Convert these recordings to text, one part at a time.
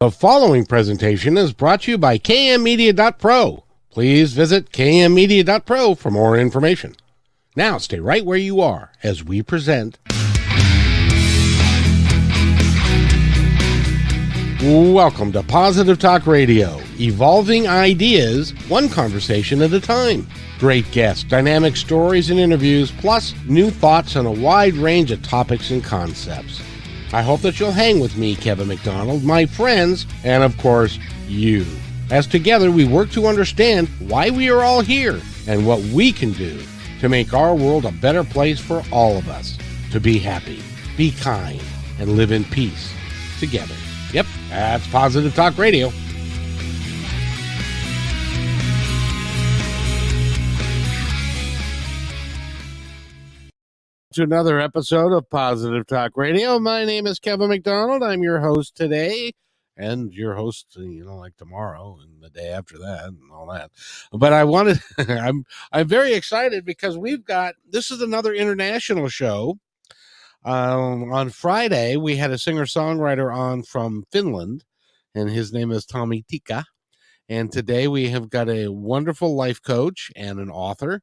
The following presentation is brought to you by kmmedia.pro. Please visit kmmedia.pro for more information. Now stay right where you are as we present. Welcome to Positive Talk Radio, evolving ideas one conversation at a time. Great guests, dynamic stories and interviews, plus new thoughts on a wide range of topics and concepts. I hope that you'll hang with me, Kevin McDonald, my friends, and of course, you. As together we work to understand why we are all here and what we can do to make our world a better place for all of us. To be happy, be kind, and live in peace together. Yep, that's Positive Talk Radio. To another episode of Positive Talk Radio. My name is Kevin McDonald. I'm your host today, and your host, like tomorrow and the day after that and all that. But I wanted, I'm very excited because this is another international show. On Friday, we had a singer-songwriter on from Finland, and his name is Tommy Tika. And today we have got a wonderful life coach and an author,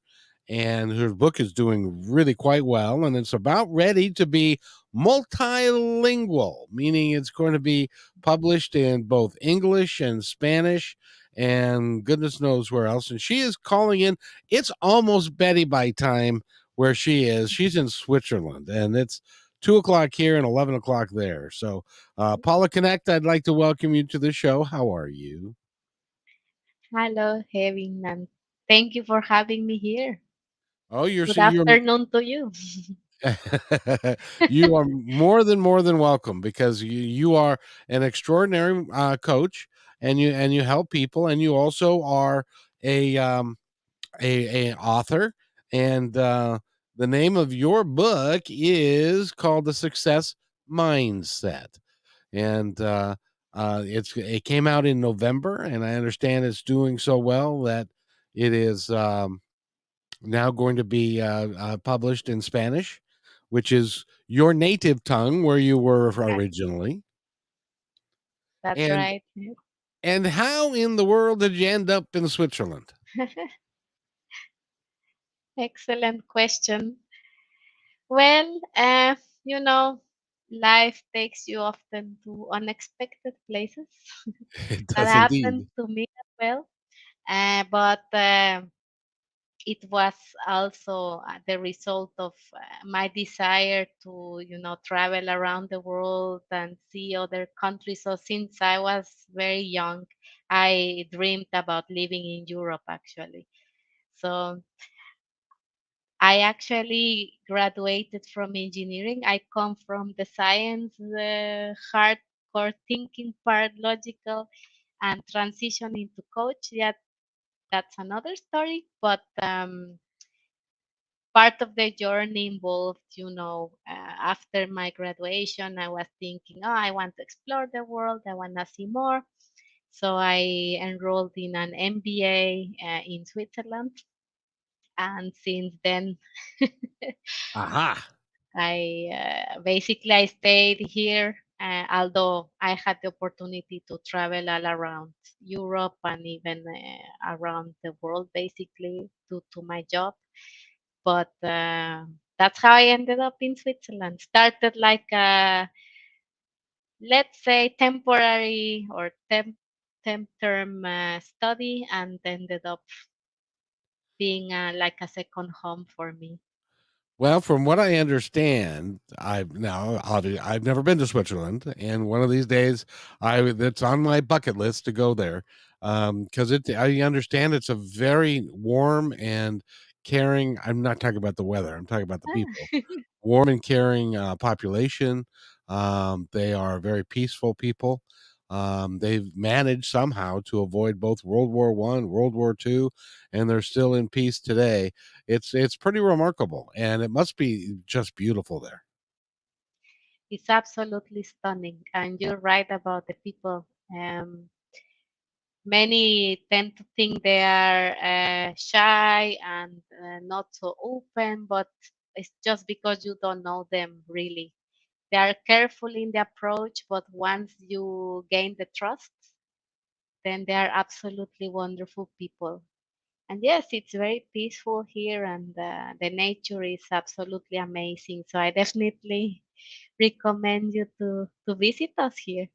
and her book is doing really quite well, and it's about ready to be multilingual, meaning it's going to be published in both English and Spanish and goodness knows where else. And she is calling in. It's almost Betty by time where she is. She's in Switzerland, and it's 2:00 here and 11:00 there. So, Paola Knecht, I'd like to welcome you to the show. How are you? Hello, Kevin, and thank you for having me here. Oh, Good you're afternoon to you. you are more than welcome because you are an extraordinary coach, and you help people, and you also are a a author, and the name of your book is called The Success Mindset, and it came out in November, and I understand it's doing so well that it is now going to be published in Spanish, which is your native tongue where you were Right. originally. That's And right. how in the world did you end up in Switzerland? Excellent question. Well, you know, life takes you often to unexpected places. It That does happened indeed. to me as well. But it was also the result of my desire to travel around the world and see other countries. So since I was very young, I dreamed about living in Europe actually. So I actually graduated from engineering. I come from the science, the hardcore thinking part, logical, and transition into coach. Yeah, that's another story. But part of the journey involved, after my graduation, I was thinking, oh, I want to explore the world, I want to see more. So I enrolled in an MBA in Switzerland. And since then, Aha. I stayed here, although I had the opportunity to travel all around Europe and even around the world, basically, to my job. But that's how I ended up in Switzerland. Started like a, let's say, temporary or temp term study, and ended up being like a second home for me. Well, from what I understand, I've never been to Switzerland, and one of these days, it's on my bucket list to go there, because I understand it's a very warm and caring. I'm not talking about the weather. I'm talking about the people. Warm and caring population. They are very peaceful people. They've managed somehow to avoid both World War I, World War II, and they're still in peace today. It's pretty remarkable, and it must be just beautiful there. It's absolutely stunning, and you're right about the people. Um, Many tend to think they are shy and not so open, but it's just because you don't know them really. They are careful in the approach, but once you gain the trust, then they are absolutely wonderful people. And yes, it's very peaceful here, and the nature is absolutely amazing. So I definitely recommend you to visit us here.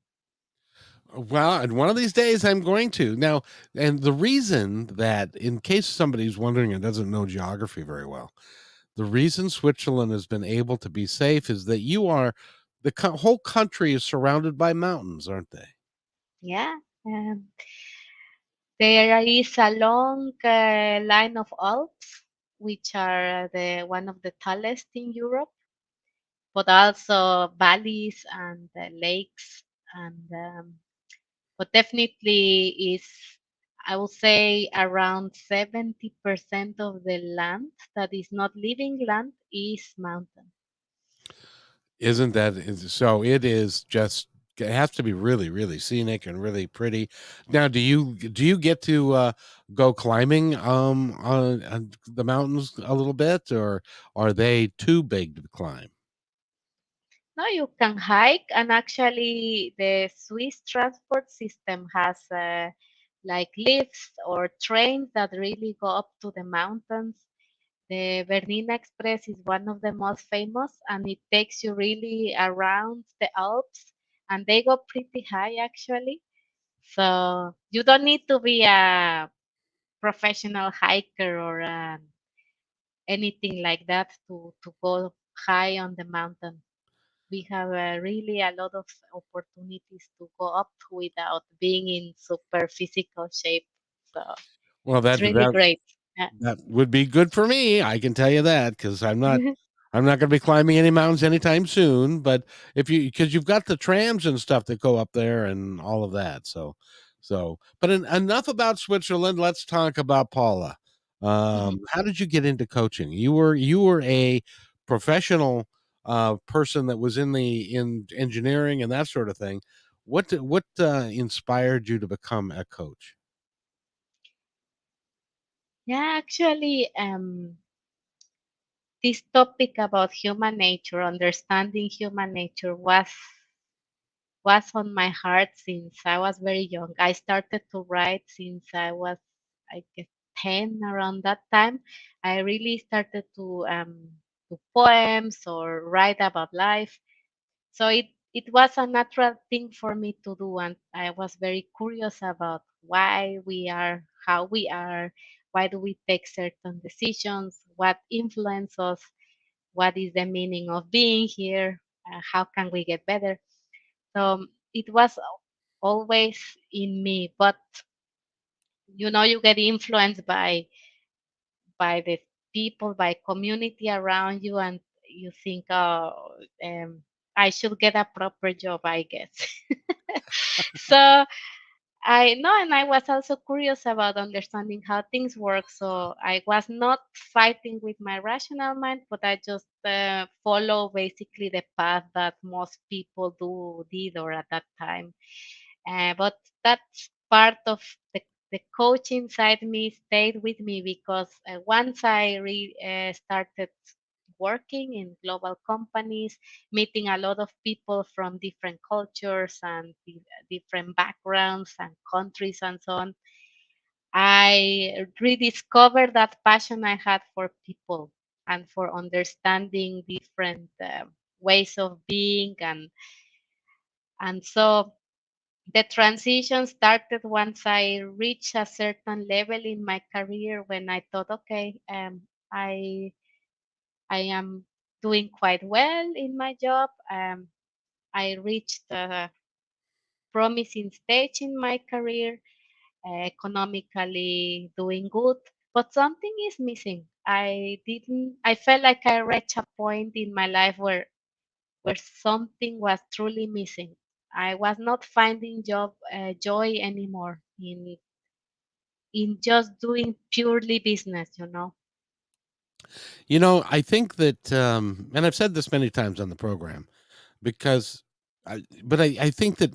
Well, and one of these days I'm going to. Now, and the reason that, in case somebody's wondering and doesn't know geography very well, the reason Switzerland has been able to be safe is that whole country is surrounded by mountains, aren't they? Yeah. There is a long line of Alps, which are the one of the tallest in Europe, but also valleys and lakes, and but definitely is, I would say, around 70% of the land that is not living land is mountain. Isn't that so? It is just, it has to be really, really scenic and really pretty. Now, do you get to go climbing on the mountains a little bit, or are they too big to climb? No, you can hike, and actually, the Swiss transport system has like lifts or trains that really go up to the mountains. The Bernina Express is one of the most famous, and it takes you really around the Alps, and they go pretty high actually. So you don't need to be a professional hiker or anything like that to go high on the mountain. We have really a lot of opportunities to go up without being in super physical shape. So Well, it's really great. Yeah. that would be good for me. I can tell you that, because I'm not going to be climbing any mountains anytime soon. But if you, because you've got the trams and stuff that go up there and all of that. But enough about Switzerland. Let's talk about Paula. Mhm. How did you get into coaching? You were a professional person that was in engineering and that sort of thing. What inspired you to become a coach? Yeah, actually, this topic about human nature, understanding human nature, was on my heart since I was very young. I started to write since I was, I guess, 10 around that time. I really started to do poems or write about life. So it was a natural thing for me to do, and I was very curious about why we are how we are, why do we take certain decisions, what influences us, what is the meaning of being here, how can we get better. So it was always in me, but you get influenced by the people, by community around you, and you think, oh, I should get a proper job, I guess. So I know, and I was also curious about understanding how things work. So I was not fighting with my rational mind, but I just follow basically the path that most people did or at that time. But that's part of the coach inside me stayed with me because once I started working in global companies, meeting a lot of people from different cultures and different backgrounds and countries and so on, I rediscovered that passion I had for people and for understanding different ways of being, and so the transition started once I reached a certain level in my career when I thought, okay, I I am doing quite well in my job. I reached a promising stage in my career, economically doing good, but something is missing. I felt like I reached a point in my life where something was truly missing. I was not finding joy anymore in just doing purely business. I think that, and I've said this many times on the program, because, but I think that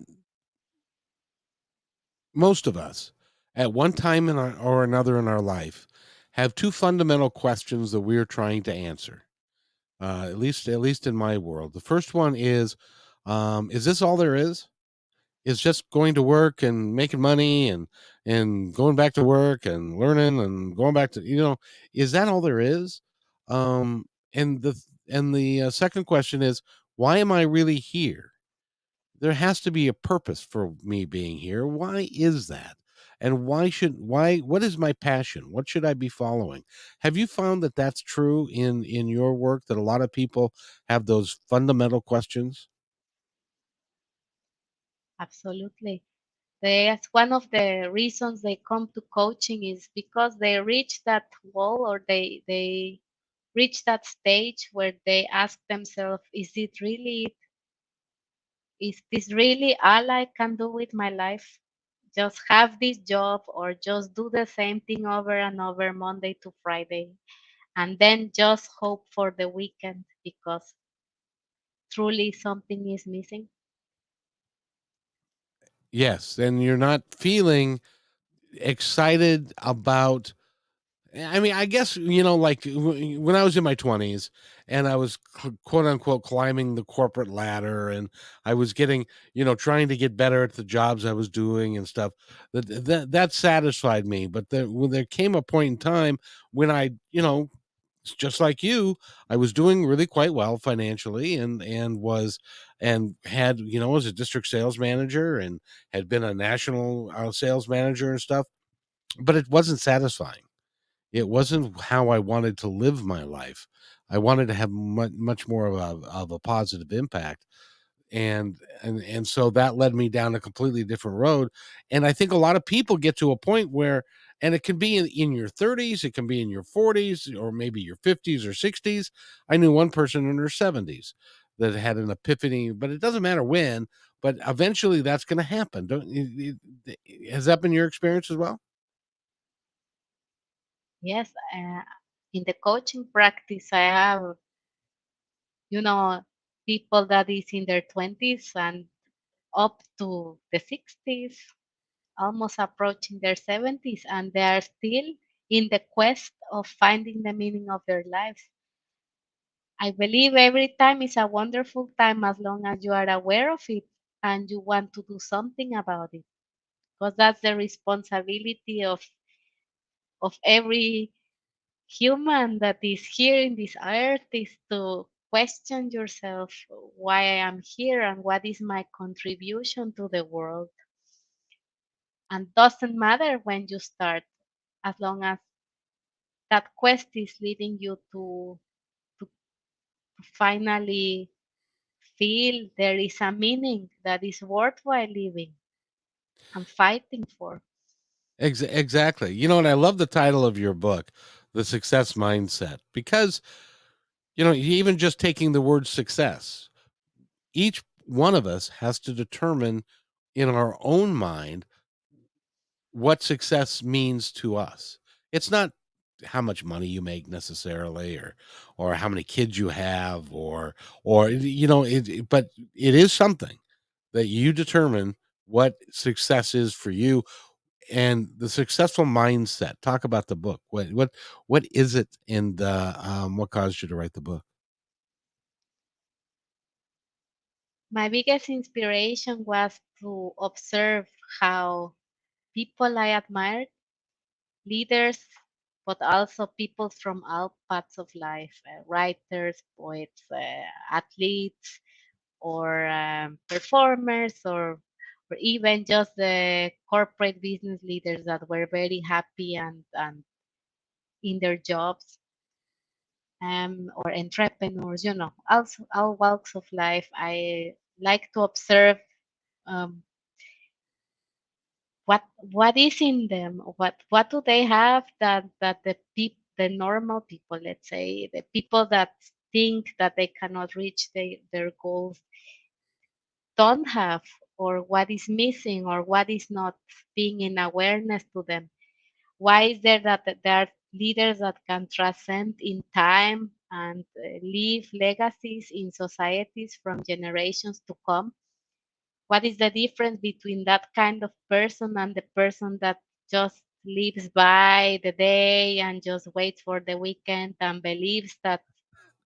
most of us, at one time or another in our life, have two fundamental questions that we're trying to answer. At least in my world. The first one is this all there is? Is just going to work and making money and going back to work and learning and going back to is that all there is? Um, and the second question is, why am I really here? There has to be a purpose for me being here. Why is that? And what is my passion? What should I be following? Have you found that that's true in your work, that a lot of people have those fundamental questions? Absolutely. That's one of the reasons they come to coaching is because they reach that wall, or they reach that stage where they ask themselves, is this really all I can do with my life? Just have this job or just do the same thing over and over Monday to Friday and then just hope for the weekend because truly something is missing. Yes, and you're not feeling excited about. I mean, I guess, like when I was in my 20s and I was quote unquote climbing the corporate ladder, and I was getting, trying to get better at the jobs I was doing and stuff, that satisfied me. But when there came a point in time when just like you, I was doing really quite well financially, and had, was a district sales manager and had been a national sales manager and stuff, but it wasn't satisfying. It wasn't how I wanted to live my life. I wanted to have much more of a positive impact, and so that led me down a completely different road. And I think a lot of people get to a point where, and it can be in your 30s, it can be in your 40s, or maybe your 50s or 60s. I knew one person in her 70s that had an epiphany, but it doesn't matter when. But eventually, that's going to happen. Has that been your experience as well? Yes, in the coaching practice, I have, you know, people that is in their 20s and up to the 60s, almost approaching their 70s, and they are still in the quest of finding the meaning of their lives. I believe every time is a wonderful time as long as you are aware of it and you want to do something about it. Because that's the responsibility of every human that is here in this earth is to question yourself why I am here and what is my contribution to the world. And doesn't matter when you start, as long as that quest is leading you to finally feel there is a meaning that is worthwhile living and fighting for. Exactly. And I love the title of your book, The Success Mindset, because, even just taking the word success, each one of us has to determine in our own mind what success means to us. It's not how much money you make necessarily, or how many kids you have, or but it is something that you determine what success is for you. And the successful mindset, talk about the book. What is it, and what caused you to write the book? My biggest inspiration was to observe how people I admired, leaders, but also people from all parts of life, writers, poets, athletes, or performers, or even just the corporate business leaders that were very happy and in their jobs, or entrepreneurs, also all walks of life. I like to observe um, what is in them, what do they have that the normal people, let's say the people that think that they cannot reach their goals, don't have, or what is missing, or what is not being in awareness to them. Why is there that there are leaders that can transcend in time and leave legacies in societies from generations to come? What is the difference between that kind of person and the person that just lives by the day and just waits for the weekend and believes that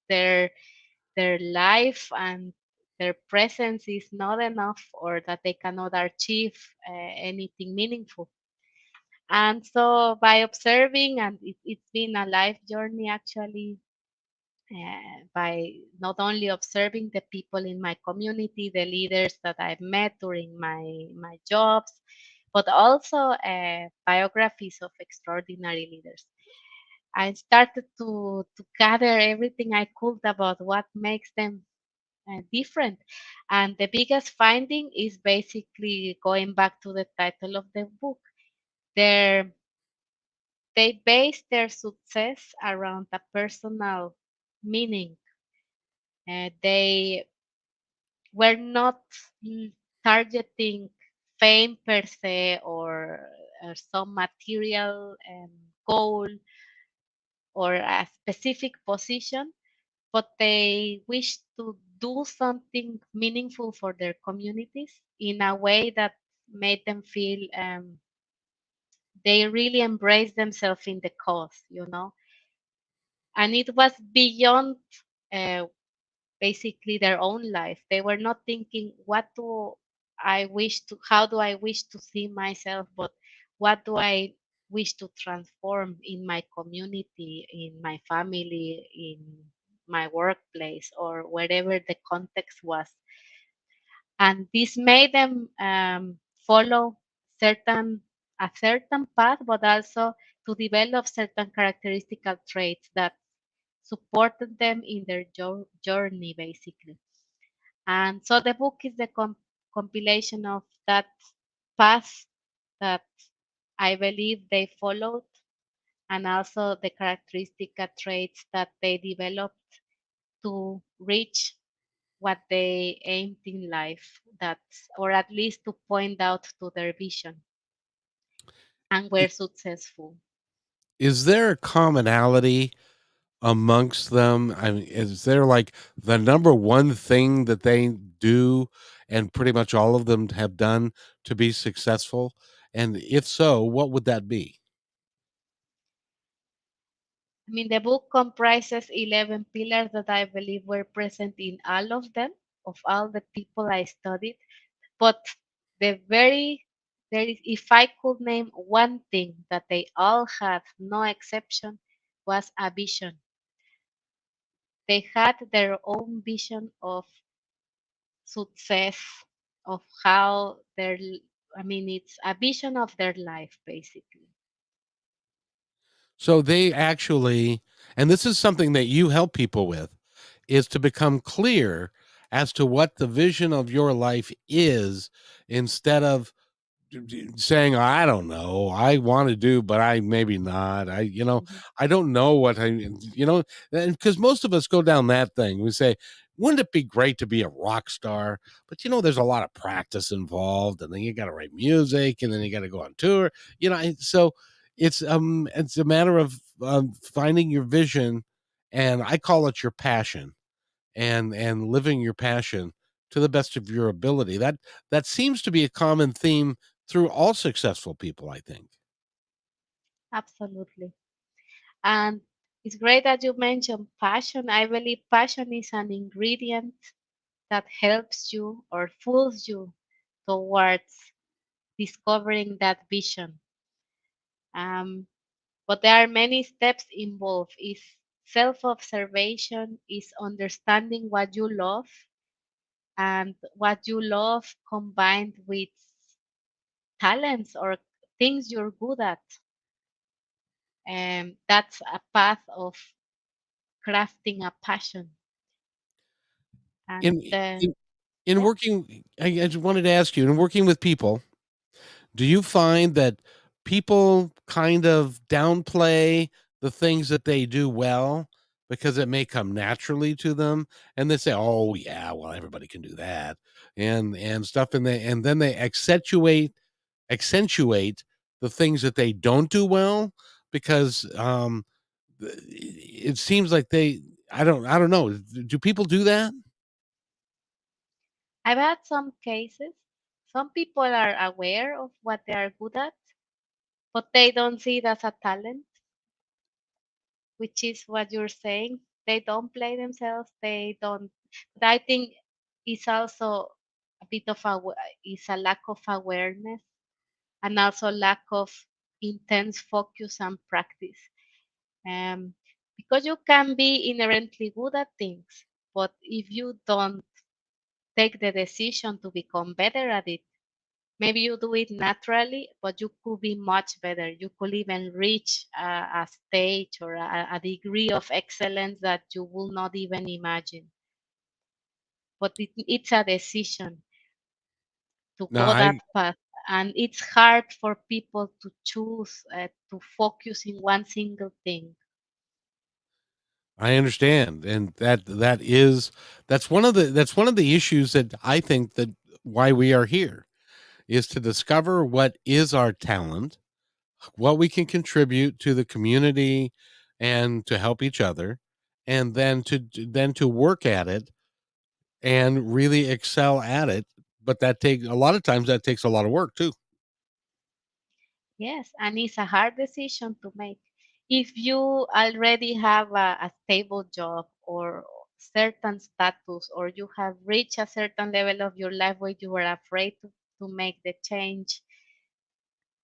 their their life and their presence is not enough, or that they cannot achieve anything meaningful. And so by observing, and it's been a life journey actually, by not only observing the people in my community, the leaders that I've met during my jobs, but also biographies of extraordinary leaders. I started to gather everything I could about what makes them different. And the biggest finding is basically going back to the title of the book. Their, they base their success around a personal meaning. They were not mm, targeting fame per se, or some material goal or a specific position, but they wish to do something meaningful for their communities in a way that made them feel they really embrace themselves in the cause, you know. And it was beyond uh, basically their own life. They were not thinking, what do I wish to, how do I wish to see myself, but what do I wish to transform in my community, in my family, in my workplace, or wherever the context was. And this made them follow certain a certain path, but also to develop certain characteristical traits that supported them in their journey, basically. And so the book is the compilation of that path that I believe they followed, and also the characteristic traits that they developed to reach what they aimed in life, that, or at least to point out to their vision, and were I- successful. Is there a commonality amongst them? I mean, is there like the number one thing that they do and pretty much all of them have done to be successful? And if so, what would that be? I mean, the book comprises 11 pillars that I believe were present in all of them, of all the people I studied. But the very, there is, if I could name one thing that they all had, no exception, was a vision. They had their own vision of success, of how their, I mean, it's a vision of their life, basically. So they actually, and this is something that you help people with, is to become clear as to what the vision of your life is instead of saying, I don't know, I want to do, but I maybe not. Mhm. I don't know what because most of us go down that thing. We say, wouldn't it be great to be a rock star? But there's a lot of practice involved, and then you got to write music, and then you got to go on tour. So it's a matter of finding your vision, and I call it your passion, and living your passion to the best of your ability. That seems to be a common theme through all successful people, I think. Absolutely. And it's great that you mentioned passion. I believe passion is an ingredient that helps you or pulls you towards discovering that vision. Um, but there are many steps involved. Is self-observation, is understanding what you love, and what you love combined with talents or things you're good at. That's a path of crafting a passion. And In in yeah, working, I just wanted to ask you, in working with people, do you find that people kind of downplay the things that they do well because it may come naturally to them, and they say, "Oh yeah, well everybody can do that," and stuff, and then they accentuate the things that they don't do well because it seems like they I don't know. Do people do that? I've had some cases. Some people are aware of what they are good at, but they don't see it as a talent, which is what you're saying. they don't play themselves. They don't. But I think it's also a bit of a is a lack of awareness and also lack of intense focus and practice. Um, because you can be inherently good at things, but if you don't take the decision to become better at it, maybe you do it naturally, but you could be much better. You could even reach a stage or a degree of excellence that you will not even imagine. But it's a decision to No, go that I path. And it's hard for people to choose to focus in one single thing. I understand, and that's one of the issues that I think that why we are here is to discover what is our talent, what we can contribute to the community and to help each other, and then to work at it and really excel at it. But that take a lot of times that takes a lot of work too. Yes, and it's a hard decision to make. If you already have a stable job or certain status, or you have reached a certain level of your life where you are afraid to make the change,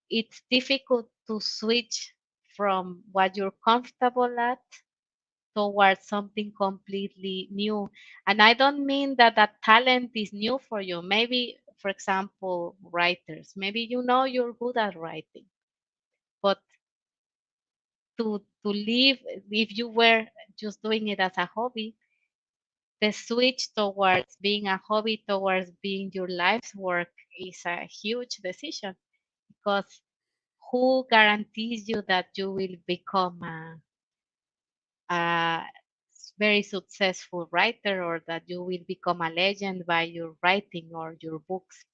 it's difficult to switch from what you're comfortable at towards something completely new. And I don't mean that that talent is new for you. Maybe, for example, writers, maybe you know you're good at writing, but to live, if you were just doing it as a hobby, the switch towards being a hobby towards being your life's work is a huge decision, because who guarantees you that you will become a very successful writer, or that you will become a legend by your writing or your books?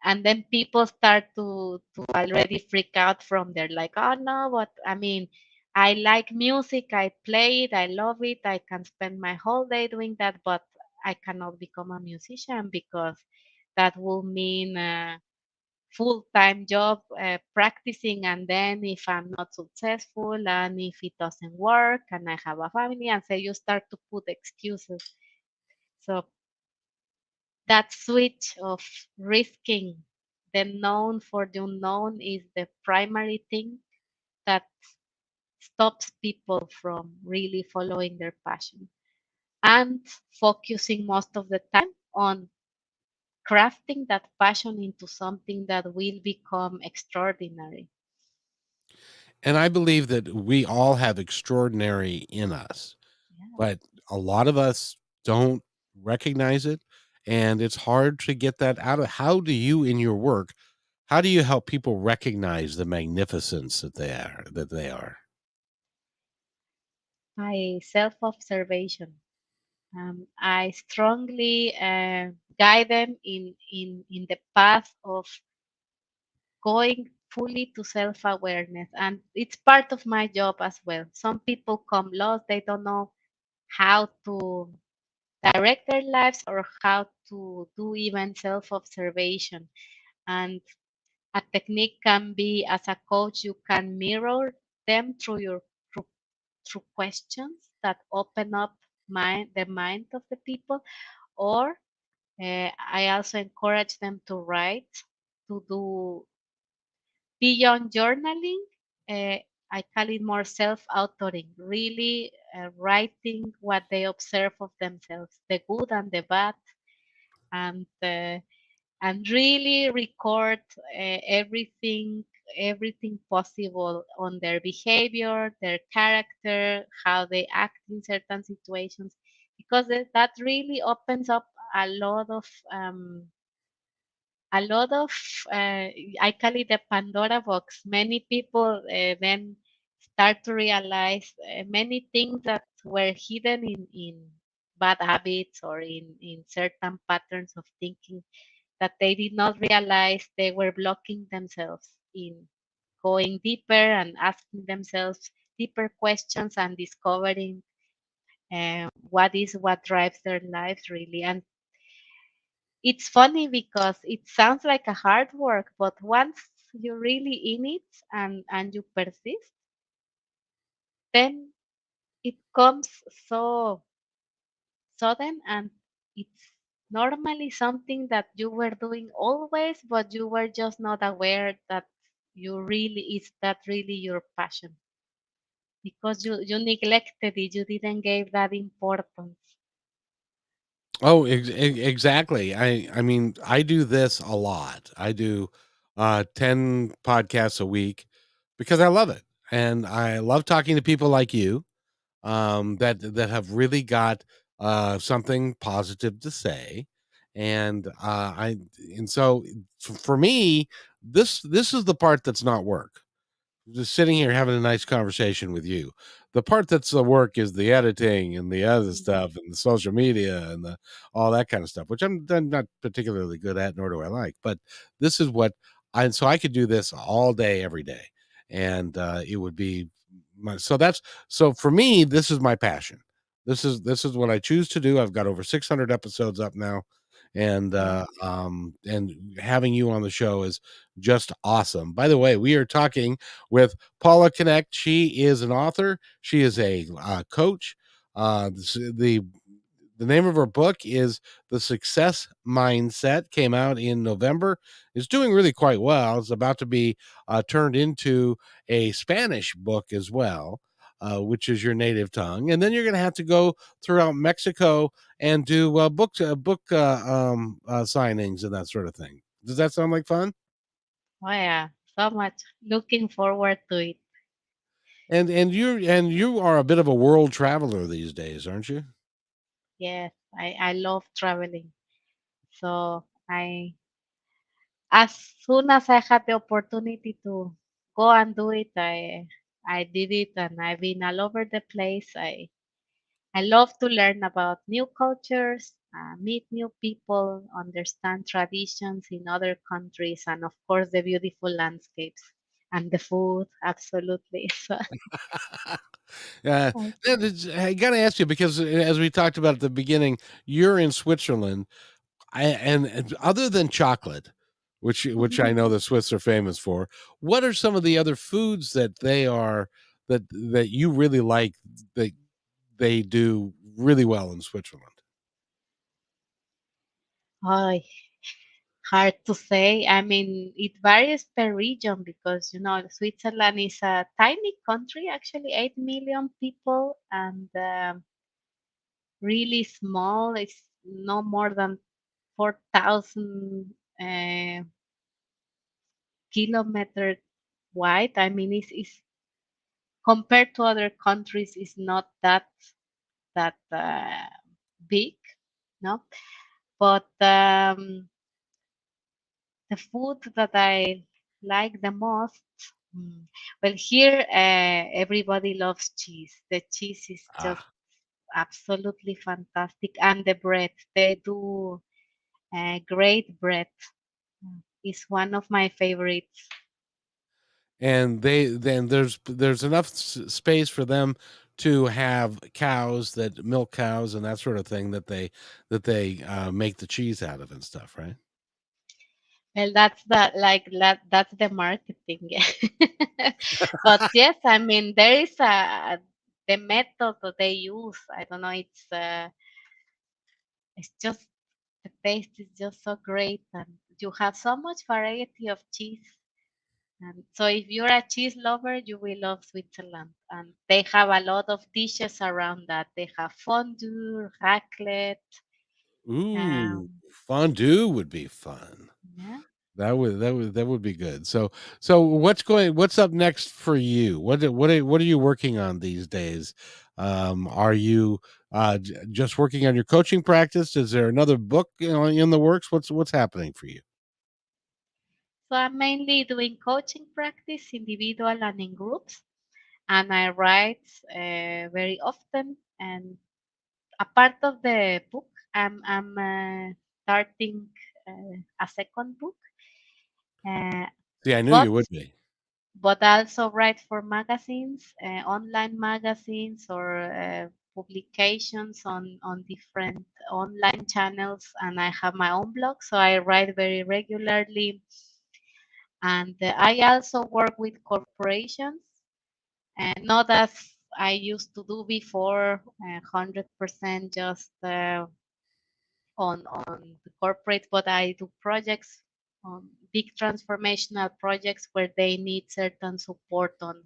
And then people start to already freak out from there, like, oh no, but I mean, I like music, I play it, I love it, I can spend my whole day doing that, but I cannot become a musician because that will mean a full-time job practicing, and then if I'm not successful and if it doesn't work and I have a family, and so you start to put excuses. So that switch of risking the known for the unknown is the primary thing that stops people from really following their passion and focusing most of the time on crafting that passion into something that will become extraordinary. And I believe that we all have extraordinary in us, Yeah. but a lot of us don't recognize it, and it's hard to get that out of. How do you in your work, how do you help people recognize the magnificence that they are? By self observation. I strongly guide them in the path of going fully to self awareness. And it's part of my job as well. Some people come lost, they don't know how to direct their lives or how to do even self observation. And a technique can be, as a coach, you can mirror them through your through, through questions that open up the mind of the people, or I also encourage them to write, to do beyond journaling. Uh, I call it more self-authoring, really writing what they observe of themselves, the good and the bad, and really record everything possible on their behavior, their character, how they act in certain situations, because that really opens up a lot of a lot of I call it the Pandora box. Many people then start to realize many things that were hidden in bad habits or in certain patterns of thinking that they did not realize they were blocking themselves in going deeper and asking themselves deeper questions and discovering what drives their lives really. And it's funny because it sounds like a hard work, but once you're really in it and you persist, then it comes so sudden, and it's normally something that you were doing always, but you were just not aware that you really is that really your passion because you neglected it, you didn't give that importance. Oh, exactly. I mean, I do this a lot. I do 10 podcasts a week because I love it. And I love talking to people like you that have really got something positive to say. And and so for me, this is the part that's not work, just sitting here having a nice conversation with you. The part that's the work is the editing and the other Mhm. stuff and the social media and the all that kind of stuff, which I'm not particularly good at, nor do I like. But this is what so I could do this all day, every day, and it would be so that's so for me. This is my passion. This is what I choose to do. I've got over 600 episodes up now, Wow. and having you on the show is just awesome. By the way, we are talking with Paula Knecht. She is an author. She is a coach. The name of her book is The Success Mindset. Came out in November. Is doing really quite well. It's about to be turned into a Spanish book as well, which is your native tongue. And then you're going to have to go throughout Mexico and do book signings and that sort of thing. Does that sound like fun? Oh yeah, so much looking forward to it. And you are a bit of a world traveler these days, aren't you? Yes, I love traveling. So as soon as I had the opportunity to go and do it, I did it, and I've been all over the place. I love to learn about new cultures, meet new people, understand traditions in other countries, and of course the beautiful landscapes and the food. Absolutely. So, Uh, I- I got to ask you because as we talked about at the beginning, you're in Switzerland, and other than chocolate, which I know the Swiss are famous for, what are some of the other foods that they are that you really like that they do really well in Switzerland? oh, hard to say. I mean, it varies per region because Switzerland is a tiny country, actually 8 million people, and really small. It's no more than 4,000 kilometers wide. I mean, it's compared to other countries, it's not that big, no. But the food that I like the most, mm, well, here everybody loves cheese. The cheese is just Ah, absolutely fantastic, and the bread. They do great bread. Is one of my favorites. and they then there's enough space for them to have cows that milk cows and that sort of thing that they make the cheese out of and stuff, right? Well, that's the marketing. But yes, I mean there is a the method that they use. I don't know. It's just the taste is just so great, and you have so much variety of cheese. And so if you're a cheese lover, you will love Switzerland. And they have a lot of dishes around that. They have fondue, raclette. Ooh, Um, fondue would be fun. yeah. That would be good. So what's up next for you? What are you working on these days? Are you just working on your coaching practice? Is there another book, in the works? What's happening for you? So I'm mainly doing coaching practice, individual and in groups, and I write very often. And a part of the book, I'm starting a second book, uh, See, I knew but you would be. I also write for magazines, online magazines or publications on different online channels, and I have my own blog, so I write very regularly. And I also work with corporations, not as I used to do before, 100% just on the corporate, but I do projects on big transformational projects where they need certain support on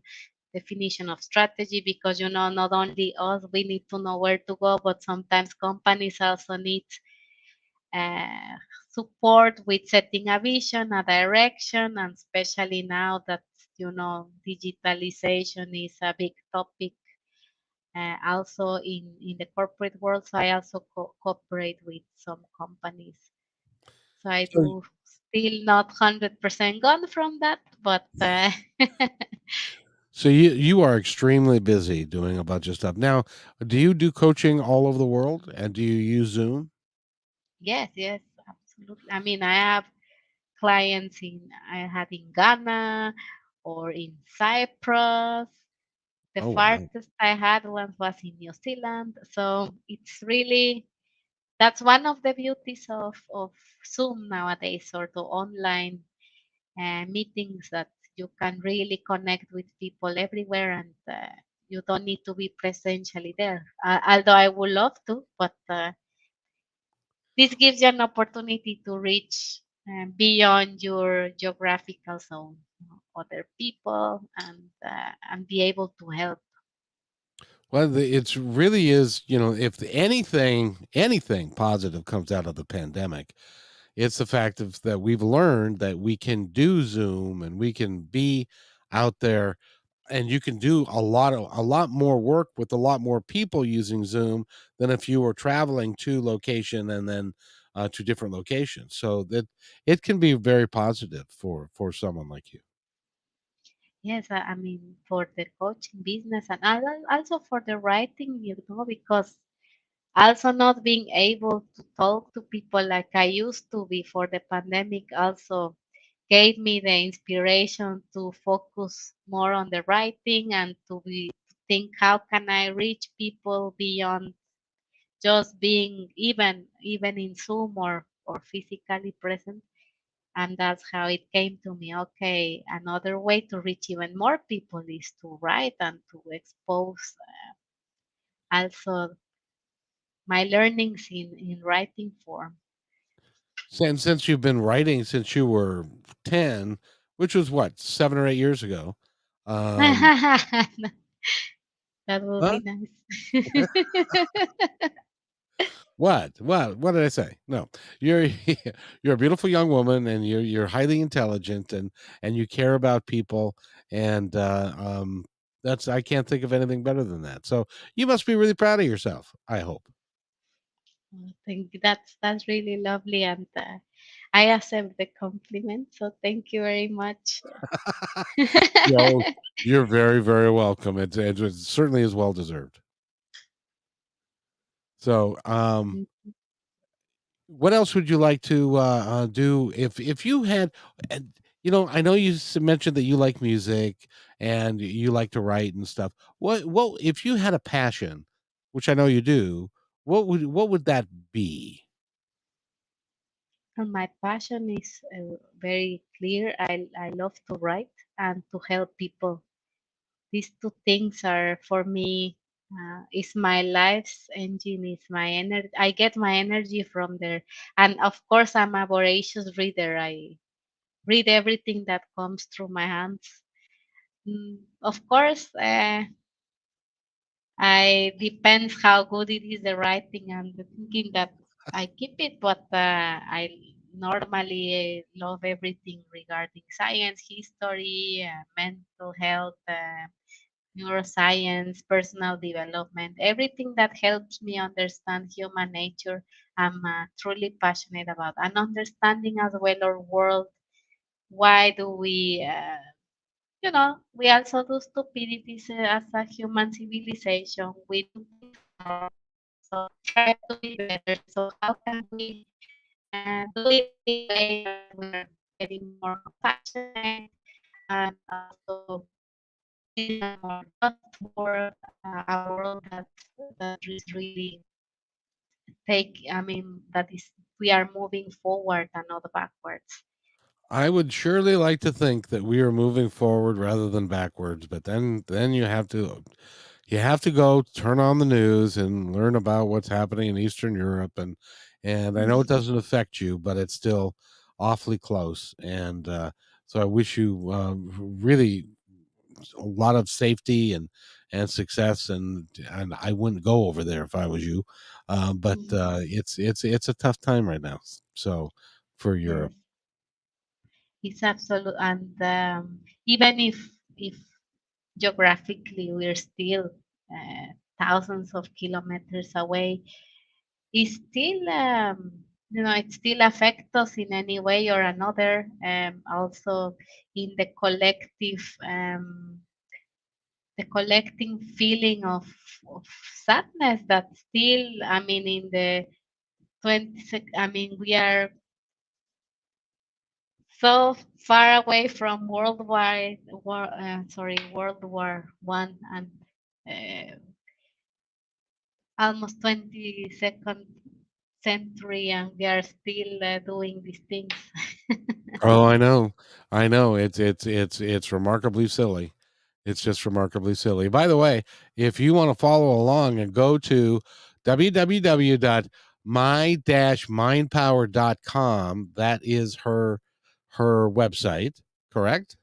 definition of strategy, because not only us, we need to know where to go, but sometimes companies also need uh, support with setting a vision, a direction, and especially now that digitalization is a big topic, also in the corporate world. So I also cooperate with some companies. So I So, do still not 100% gone from that, but so you are extremely busy doing a bunch of stuff. Now, do you do coaching all over the world, and do you use Zoom? yes, yes, absolutely. I mean, I have clients I had in Ghana or in Cyprus. The Oh, wow. farthest I had once was in New Zealand. So it's really, that's one of the beauties of Zoom nowadays, or the online meetings, that you can really connect with people everywhere, and you don't need to be presentially there. Although I would love to, but this gives you an opportunity to reach beyond your geographical zone, other people, and be able to help. Well, it's really is, if anything positive comes out of the pandemic, it's the fact of that we've learned that we can do Zoom and we can be out there, and you can do a lot more work with a lot more people using Zoom than if you were traveling to location and then to different locations. So that it can be very positive for someone like you. Yes, I mean, for the coaching business, and also for the writing, because also not being able to talk to people like I used to before the pandemic also gave me the inspiration to focus more on the writing, and to think, how can I reach people beyond just being even in Zoom, or physically present. And that's how it came to me. Okay, another way to reach even more people is to write and to expose also my learnings in writing form. Since you've been writing since you were 10, which was what, 7 or 8 years ago. Um, That would huh? be nice. What did I say? No, you're you're a beautiful young woman, and you're highly intelligent, and you care about people, and that's I can't think of anything better than that. So you must be really proud of yourself. I hope. I think that's really lovely, and I accept the compliment. So thank you very much. Yo, you're very very welcome. It certainly is well deserved. So what else would you like to do if you had and I know mentioned that you like music and you like to write and stuff. What if you had a passion, which I know you do, what would that be? And my passion is very clear. I love to write and to help people. These two things are for me, is my life's engine, is my energy. I get my energy from there. And of course, I'm a voracious reader. I read everything that comes through my hands. Of course, I depends how good it is, the writing and the thinking, that I keep it. But I normally love everything regarding science, history, mental health, neuroscience, personal development, everything that helps me understand human nature. I'm truly passionate about, and understanding as well our world. Why do we also do stupidities as a human civilization. We do things wrong, so we try to be better. So how can we do it in a way that we're getting more compassionate, and also building a more just world, a world that is really that is, we are moving forward and not backwards. I would surely like to think that we are moving forward rather than backwards, but then you have to You have to go turn on the news and learn about what's happening in Eastern Europe, and I know it doesn't affect you, but it's still awfully close. And so I wish you really a lot of safety and success, and I wouldn't go over there if I was you. But it's a tough time right now. So for Yes, Europe. it's absolute. And even if geographically we're still uh, thousands of kilometers away, it still it still affects us in any way or another. Also in the collecting feeling of sadness that still, I mean, in the I mean, we are so far away from World War One, and uh, almost 22nd century, and we are still doing these things. Oh, I know. I know. It's remarkably silly. It's just remarkably silly. By the way, if you want to follow along and go to www.my-mindpower.com, that is her website, correct?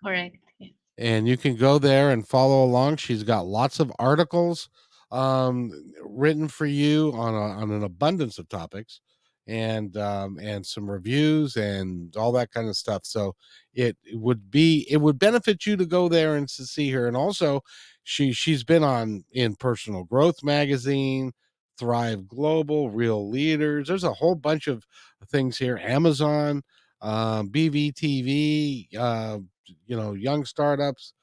Correct. Yes. And you can go there and follow along. She's got lots of articles written for you on an abundance of topics, and some reviews and all that kind of stuff. So it would benefit you to go there and to see her. And also, she's been on in Personal Growth Magazine, Thrive Global, Real Leaders. There's a whole bunch of things here. Amazon, BVTV, young startups,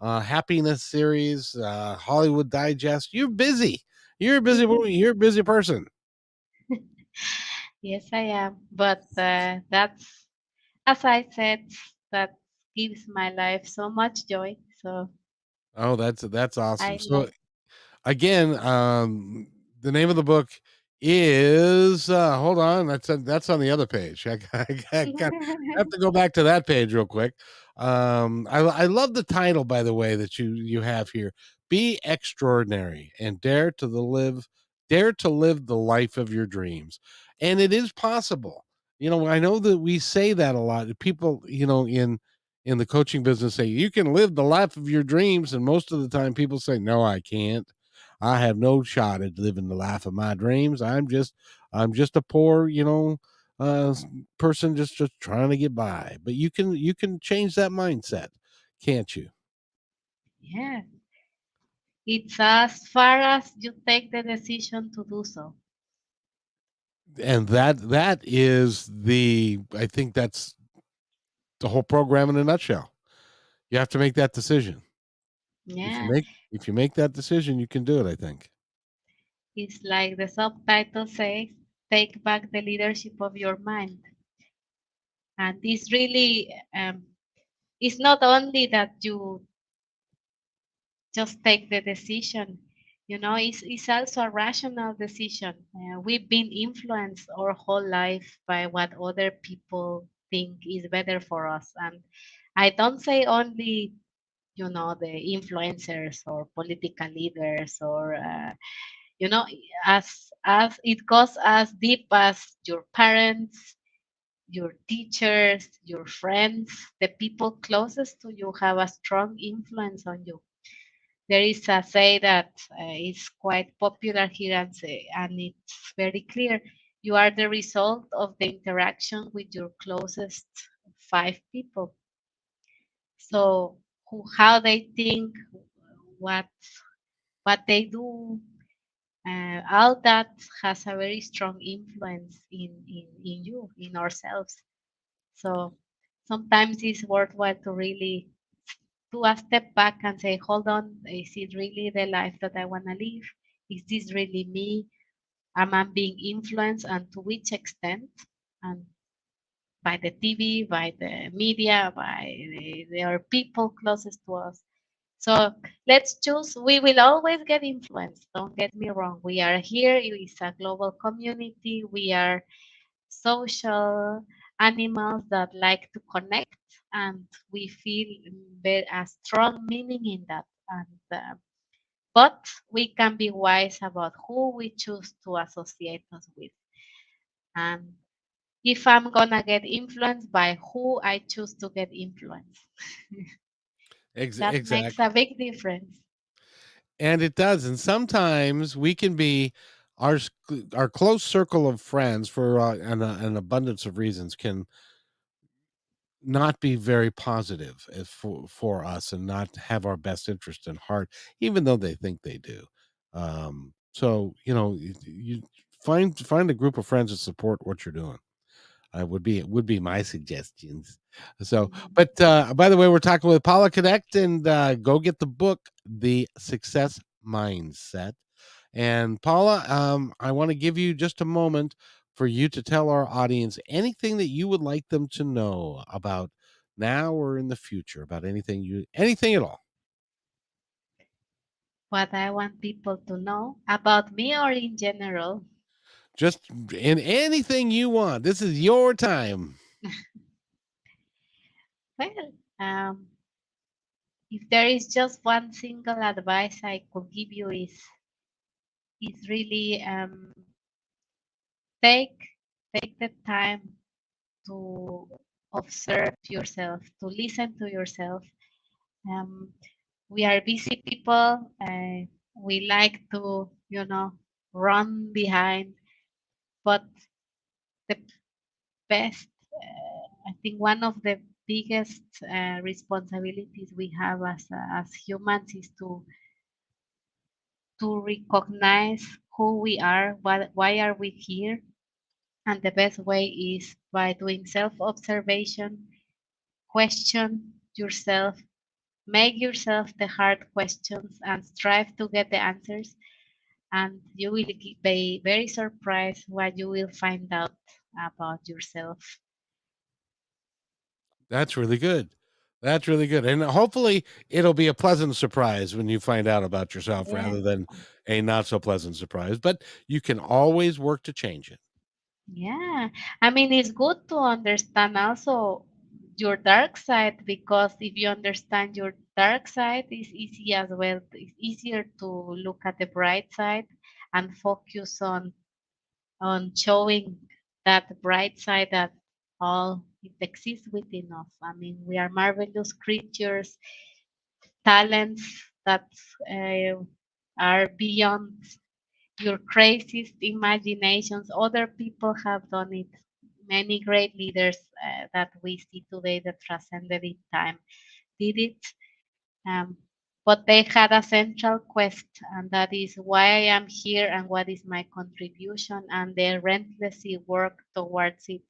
happiness series, Hollywood Digest. You're busy. You're a busy woman. You're a busy person. Yes, I am. But that's, as I said, that gives my life so much joy. So Oh, that's awesome. I So like. again, the name of the book is hold on, that's on the other page. I have to go back to that page real quick. I love the title, by the way, that you have here. Be extraordinary and dare to live the life of your dreams. And it is possible. I know that we say that a lot. People, in the coaching business say you can live the life of your dreams, and most of the time people say no, I can't. I have no shot at living the life of my dreams. I'm just a poor, uh person, just trying to get by. But you can change that mindset, can't you? Yeah, it's as far as you take the decision to do so. And that is the I think that's the whole program in a nutshell. You have to make that decision. If you Yeah, make if you make that decision, you can do it, I think. it's like the subtitle says, take back the leadership of your mind. And it's really, it's not only that you just take the decision, it's also a rational decision. We've been influenced our whole life by what other people think is better for us. And I don't say only, the influencers or political leaders, or you know as it goes as deep as your parents, your teachers, your friends. The people closest to you have a strong influence on you. There is a say that is quite popular here, and it's very clear. You are the result of the interaction with your closest five people. So how they think, what what they do, all that has a very strong influence in you, in ourselves. So sometimes it's worthwhile to really do a step back and say, hold on, is it really the life that I want to live? Is this really me? Am I being influenced, and to which extent? And by the TV, by the media, by our people closest to us. So let's choose. We will always get influenced. Don't get me wrong. We are here. It's a global community. We are social animals that like to connect, and we feel a strong meaning in that. And but we can be wise about who we choose to associate us with. And if I'm gonna get influenced by who I choose to get influenced, that makes Exactly. a big difference. And it does. And sometimes we can be our close circle of friends for an abundance of reasons can not be very positive as for us and not have our best interest in heart, even though they think they do. So you find a group of friends that support what you're doing. Would be my suggestions. So, Mhm. but by the way, we're talking with Paola Knecht, and go get the book, The Success Mindset. And Paula, I want to give you just a moment for you to tell our audience anything that you would like them to know about now or in the future, about anything at all. What I want people to know about me or in general. Just in anything you want. This is your time. Well, if there is just one single advice I could give you is really take take the time to observe yourself, to listen to yourself. Um, we are busy people. We like to, run behind, but the best, I think one of the biggest responsibilities we have as humans is to recognize who we are, why are we here, and the best way is by doing self-observation, question yourself, make yourself the hard questions, and strive to get the answers. And you will be very surprised what you will find out about yourself. That's really good. That's really good. And hopefully it'll be a pleasant surprise when you find out about yourself Yeah. rather than a not so pleasant surprise. But you can always work to change it. Yeah, I mean, it's good to understand also your dark side, because if you understand your dark side, it's easy as well. It's easier to look at the bright side and focus on showing that bright side that all it exists within us. I mean, we are marvelous creatures, talents that uh, are beyond your craziest imaginations. Other people have done it. Many great leaders that we see today that transcended in time did it. Um, but they had a central quest, and that is why I am here and what is my contribution, and they relentlessly work towards it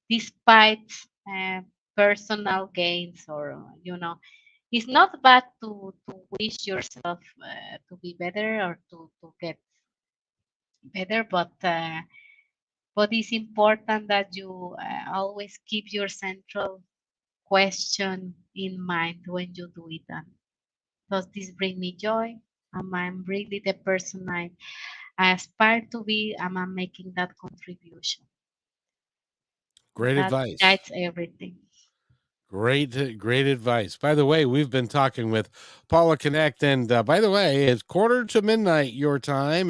despite uh, personal gains, or it's not bad to wish yourself to be better or to get better, but it's important that you always keep your central question in mind when you do it. And does this bring me joy? Am I really the person I aspire to be? Am I making that contribution? Great That advice. guides everything. Great advice. By the way, we've been talking with Paula Knecht, and by the way, it's quarter to midnight your time,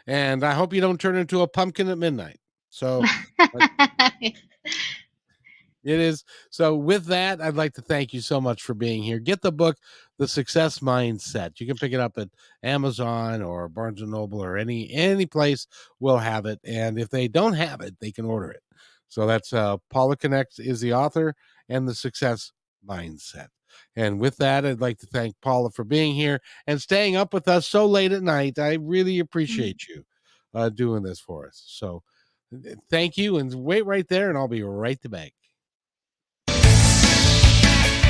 and I hope you don't turn into a pumpkin at midnight. So uh, it is. So with that, I'd like to thank you so much for being here. Get the book, The Success Mindset. You can pick it up at Amazon or Barnes and Noble or any place will have it. And if they don't have it, they can order it. So that's Paula Knecht is the author, and The Success Mindset. And with that, I'd like to thank Paula for being here and staying up with us so late at night. I really appreciate you doing this for us. So thank you, and wait right there, and I'll be right back.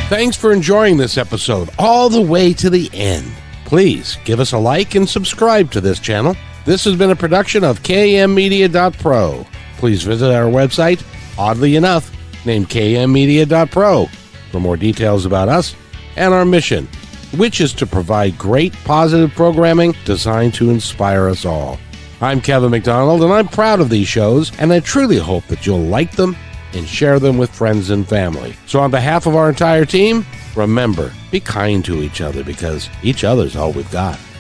Thanks for enjoying this episode all the way to the end. Please give us a like and subscribe to this channel. This has been a production of kmmedia.pro. Please visit our website, oddly enough, named kmmedia.pro, for more details about us and our mission, which is to provide great positive programming designed to inspire us all. I'm Kevin McDonald, and I'm proud of these shows, and I truly hope that you'll like them and share them with friends and family. So on behalf of our entire team, remember, be kind to each other, because each other's all we've got.